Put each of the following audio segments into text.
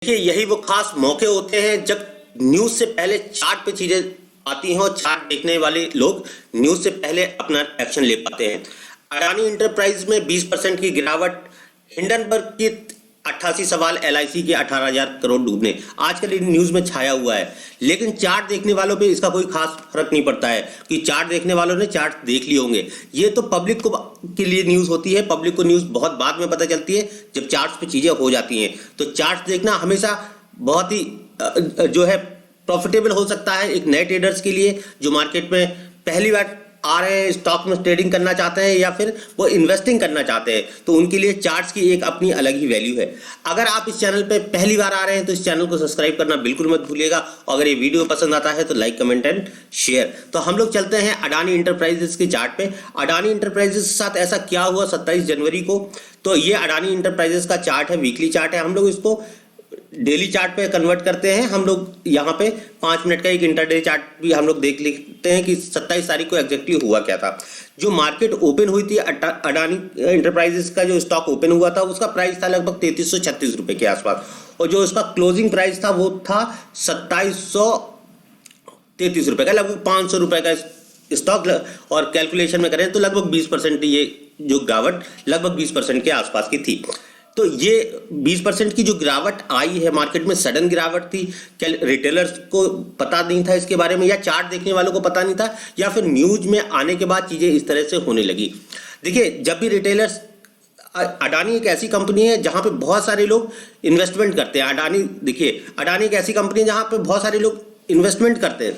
देखिए, यही वो खास मौके होते हैं जब न्यूज से पहले चार्ट पे चीजें आती हैं और चार्ट देखने वाले लोग न्यूज से पहले अपना एक्शन ले पाते हैं। अडानी इंटरप्राइज में 20% की गिरावट, हिंडनबर्ग की 88 सवाल, एलआईसी के 18,000 करोड़ डूबने, आजकल न्यूज में छाया हुआ है। लेकिन चार्ट देखने वालों पे इसका कोई खास फर्क नहीं पड़ता है कि चार्ट देखने वालों ने चार्ट देख लिए होंगे। ये तो पब्लिक को के लिए न्यूज होती है। पब्लिक को न्यूज बहुत बाद में पता चलती है जब चार्ट्स पे चीजें हो जाती हैं। तो चार्ट्स देखना हमेशा बहुत ही जो है प्रॉफिटेबल हो सकता है एक नए ट्रेडर्स के लिए जो मार्केट में पहली बार आ रहे हैं, स्टॉक में ट्रेडिंग करना चाहते हैं या फिर वो इन्वेस्टिंग करना चाहते हैं। तो उनके लिए चार्ट्स की एक अपनी अलग ही वैल्यू है। अगर आप इस चैनल पे पहली बार आ रहे हैं तो इस चैनल को सब्सक्राइब करना बिल्कुल मत भूलिएगा। और अगर ये वीडियो पसंद आता है तो लाइक, कमेंट एंड शेयर। तो हम लोग चलते हैं अडानी इंटरप्राइजेस के चार्ट पे। अडानी इंटरप्राइजेस के साथ ऐसा क्या हुआ 27 जनवरी को? तो ये अडानी इंटरप्राइजेस का चार्ट है, वीकली चार्ट है। हम लोग इसको डेली चार्ट पे कन्वर्ट करते हैं। हम लोग यहाँ पे 5 मिनट का एक इंटरडे चार्ट भी हम लोग देख लेते हैं कि 27 तारीख को एग्जैक्टली हुआ क्या था। जो मार्केट ओपन हुई थी, अडानी इंटरप्राइजेस का जो स्टॉक ओपन हुआ था उसका प्राइस था लगभग 3336 रुपए के आसपास, और जो उसका क्लोजिंग प्राइस था वो था 2733 रुपए का, लगभग 500 रुपए का स्टॉक। और कैलकुलेशन में करें तो लगभग 20% ये जो गिरावट लगभग 20% के आसपास की थी। तो ये 20% की जो गिरावट आई है मार्केट में, सडन गिरावट थी। क्या रिटेलर्स को पता नहीं था इसके बारे में, या चार्ट देखने वालों को पता नहीं था, या फिर न्यूज में आने के बाद चीजें इस तरह से होने लगी? देखिए, जब भी रिटेलर्स, अडानी एक ऐसी कंपनी है जहां पे बहुत सारे लोग इन्वेस्टमेंट करते हैं। अडानी, देखिए, अडानी एक ऐसी कंपनी है जहां पे बहुत सारे लोग इन्वेस्टमेंट करते हैं,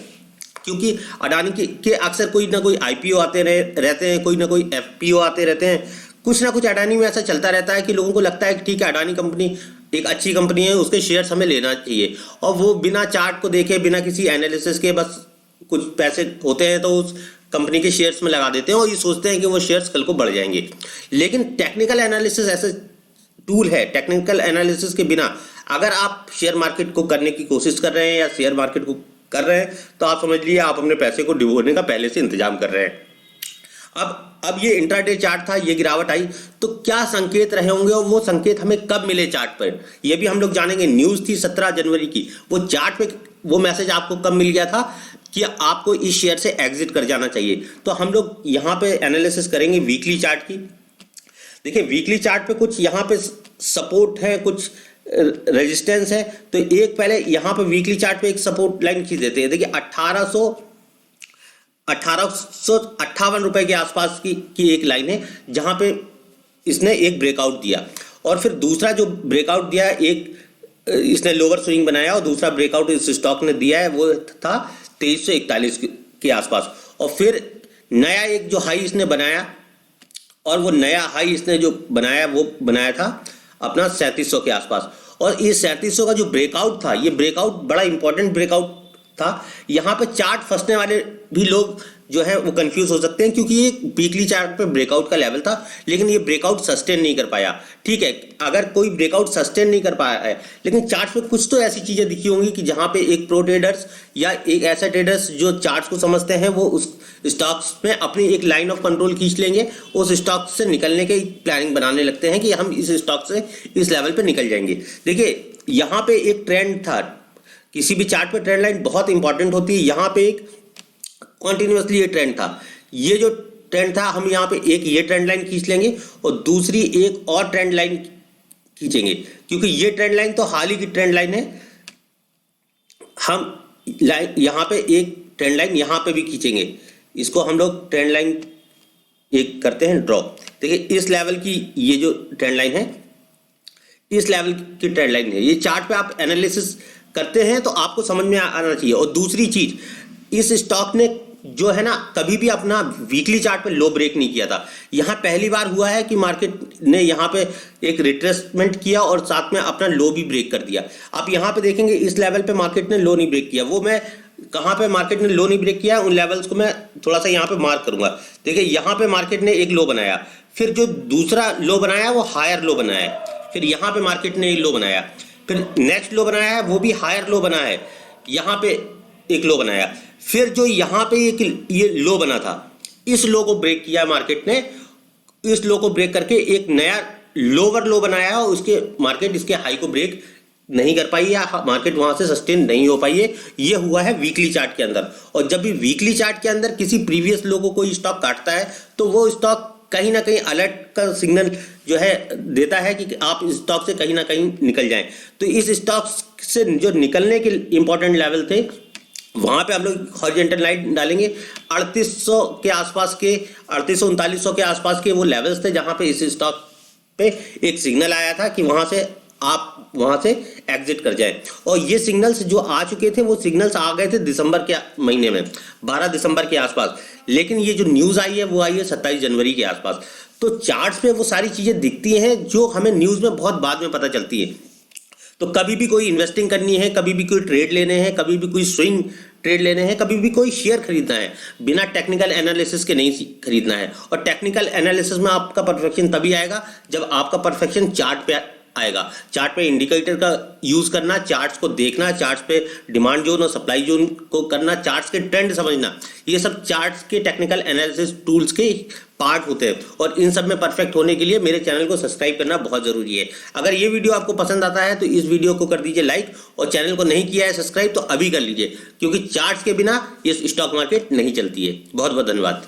क्योंकि अडानी के अक्सर कोई ना कोई आईपीओ आते रहते हैं, कोई ना कोई एफपीओ आते रहते हैं। कुछ ना कुछ अडानी में ऐसा चलता रहता है कि लोगों को लगता है कि ठीक है, अडानी कंपनी एक अच्छी कंपनी है, उसके शेयर्स हमें लेना चाहिए। और वो बिना चार्ट को देखे, बिना किसी एनालिसिस के, बस कुछ पैसे होते हैं तो उस कंपनी के शेयर्स में लगा देते हैं और ये सोचते हैं कि वो शेयर्स कल को बढ़ जाएंगे। लेकिन टेक्निकल एनालिसिस ऐसे टूल है, टेक्निकल एनालिसिस के बिना अगर आप शेयर मार्केट को करने की कोशिश कर रहे हैं या शेयर मार्केट को कर रहे हैं तो आप समझ लीजिए आप अपने पैसे को डुबोने का पहले से इंतजाम कर रहे हैं। अब ये इंट्राडे चार्ट था, ये गिरावट आई, तो क्या संकेत रहे होंगे और वो संकेत हमें कब मिले चार्ट पर, ये भी हम लोग जानेंगे। न्यूज थी 17 जनवरी की, वो चार्ट पे वो मैसेज आपको कब मिल गया था कि आपको इस शेयर से एग्जिट कर जाना चाहिए। तो हम लोग यहाँ पे एनालिसिस करेंगे वीकली चार्ट की। देखिए, वीकली चार्ट पे कुछ यहाँ पे सपोर्ट है, कुछ रेजिस्टेंस है। तो एक पहले यहाँ पे वीकली चार्ट पे एक सपोर्ट लाइन खींच देते हैं। देखिए, 1858 रुपए के आसपास की एक लाइन है जहां पे इसने एक ब्रेकआउट दिया, और फिर दूसरा जो ब्रेकआउट दिया, एक इसने लोअर स्विंग बनाया और दूसरा ब्रेकआउट इस स्टॉक ने दिया है वो था 2341 के आसपास। और फिर नया एक जो हाई इसने बनाया, और वो नया हाई इसने जो बनाया वो बनाया था अपना 3700 के आसपास। और ये 3700 का जो ब्रेकआउट था, ये ब्रेकआउट बड़ा इंपॉर्टेंट ब्रेकआउट था। यहाँ पे चार्ट फंसने वाले भी लोग जो है वो कंफ्यूज हो सकते हैं, क्योंकि ये वीकली चार्ट पे ब्रेकआउट का लेवल था, लेकिन ये ब्रेकआउट सस्टेन नहीं कर पाया। ठीक है, अगर कोई ब्रेकआउट सस्टेन नहीं कर पाया है, लेकिन चार्ट पे कुछ तो ऐसी चीजें दिखी होंगी कि जहां पे एक प्रो ट्रेडर्स या एक ऐसा ट्रेडर्स जो चार्ट को समझते हैं वो उस स्टॉक्स में अपनी एक लाइन ऑफ कंट्रोल खींच लेंगे, उस स्टॉक से निकलने की प्लानिंग बनाने लगते हैं कि हम इस स्टॉक से इस लेवल पे निकल जाएंगे। देखिए, यहाँ पे एक ट्रेंड था, किसी भी चार्ट पे ट्रेंड लाइन बहुत इंपॉर्टेंट होती है। यहाँ पे एक कॉन्टिन्यूसली ये ट्रेंड था, ये जो ट्रेंड था, हम यहाँ पे एक ये ट्रेंड लाइन खींच लेंगे और दूसरी एक और ट्रेंड लाइन खींचेंगे, क्योंकि ये ट्रेंड लाइन तो हाल ही की ट्रेंड लाइन है। हम यहाँ पे एक ट्रेंड लाइन यहाँ पे भी खींचेंगे, इसको हम लोग ट्रेंड लाइन एक करते हैं ड्रॉ। देखिए, इस लेवल की ये जो ट्रेंड लाइन है, इस लेवल की ट्रेंड लाइन है। ये चार्ट पे आप एनालिसिस करते हैं तो आपको समझ में आना चाहिए। और दूसरी चीज, इस स्टॉक ने जो है ना कभी भी अपना वीकली चार्ट पे लो ब्रेक नहीं किया था। यहाँ पहली बार हुआ है कि मार्केट ने यहाँ पे एक रिट्रेसमेंट किया और साथ में अपना लो भी ब्रेक कर दिया। आप यहाँ पे देखेंगे इस लेवल पे मार्केट ने लो नहीं ब्रेक किया। वो मैं कहाँ पे मार्केट ने लो नहीं ब्रेक किया, उन लेवल्स को मैं थोड़ा सा यहाँ पे मार्क करूंगा। देखिए, यहाँ पे मार्केट ने एक लो बनाया, फिर जो दूसरा लो बनाया वो हायर लो बनाया, फिर यहाँ पे मार्केट ने एक लो बनाया, फिर नेक्स्ट लो बनाया है वो भी हायर लो बना है, यहाँ पे एक लो बनाया, फिर जो यहाँ पे एक ये लो बना था, इस लो को ब्रेक किया मार्केट ने। इस लो को ब्रेक करके एक नया लोअर लो बनाया और उसके मार्केट इसके हाई को ब्रेक नहीं कर पाई या मार्केट वहां से सस्टेन नहीं हो पाई है। ये हुआ है वीकली चार्ट के अंदर। और जब भी वीकली चार्ट के अंदर किसी प्रीवियस लो को कोई स्टॉक काटता है तो वो स्टॉक कहीं ना कहीं अलर्ट का सिग्नल जो है देता है कि आप इस स्टॉक से कहीं ना कहीं निकल जाएं। तो इस स्टॉक से जो निकलने के इंपॉर्टेंट लेवल थे वहां पे हम लोग हॉरिजॉन्टल लाइन डालेंगे 3800 के आसपास के 3800-3900 के आसपास के वो लेवल्स थे जहां पे इस स्टॉक पे एक सिग्नल आया था कि वहां से आप वहां से एग्जिट कर जाए। और ये सिग्नल्स जो आ चुके थे वो सिग्नल्स आ गए थे दिसंबर के महीने में 12 दिसंबर के आसपास। लेकिन ये जो न्यूज आई है वो आई है 27 जनवरी के आसपास। तो चार्ट्स पे वो सारी चीजें दिखती हैं जो हमें न्यूज में बहुत बाद में पता चलती है। तो कभी भी कोई इन्वेस्टिंग करनी है, कभी भी कोई ट्रेड लेने हैं, कभी भी कोई स्विंग ट्रेड लेने हैं, कभी भी कोई शेयर खरीदना है, बिना टेक्निकल एनालिसिस के नहीं खरीदना है। और टेक्निकल एनालिसिस में आपका परफेक्शन तभी आएगा जब आपका परफेक्शन चार्ट पे आएगा। चार्ट पे इंडिकेटर का यूज करना, चार्ट्स को देखना, चार्ट्स पे डिमांड जोन और सप्लाई जोन को करना, चार्ट्स के ट्रेंड समझना, ये सब चार्ट्स के टेक्निकल एनालिसिस टूल्स के पार्ट होते हैं। और इन सब में परफेक्ट होने के लिए मेरे चैनल को सब्सक्राइब करना बहुत जरूरी है। अगर ये वीडियो आपको पसंद आता है तो इस वीडियो को कर दीजिए लाइक, और चैनल को नहीं किया है सब्सक्राइब तो अभी कर लीजिए, क्योंकि चार्ट्स के बिना ये स्टॉक मार्केट नहीं चलती है। बहुत बहुत धन्यवाद।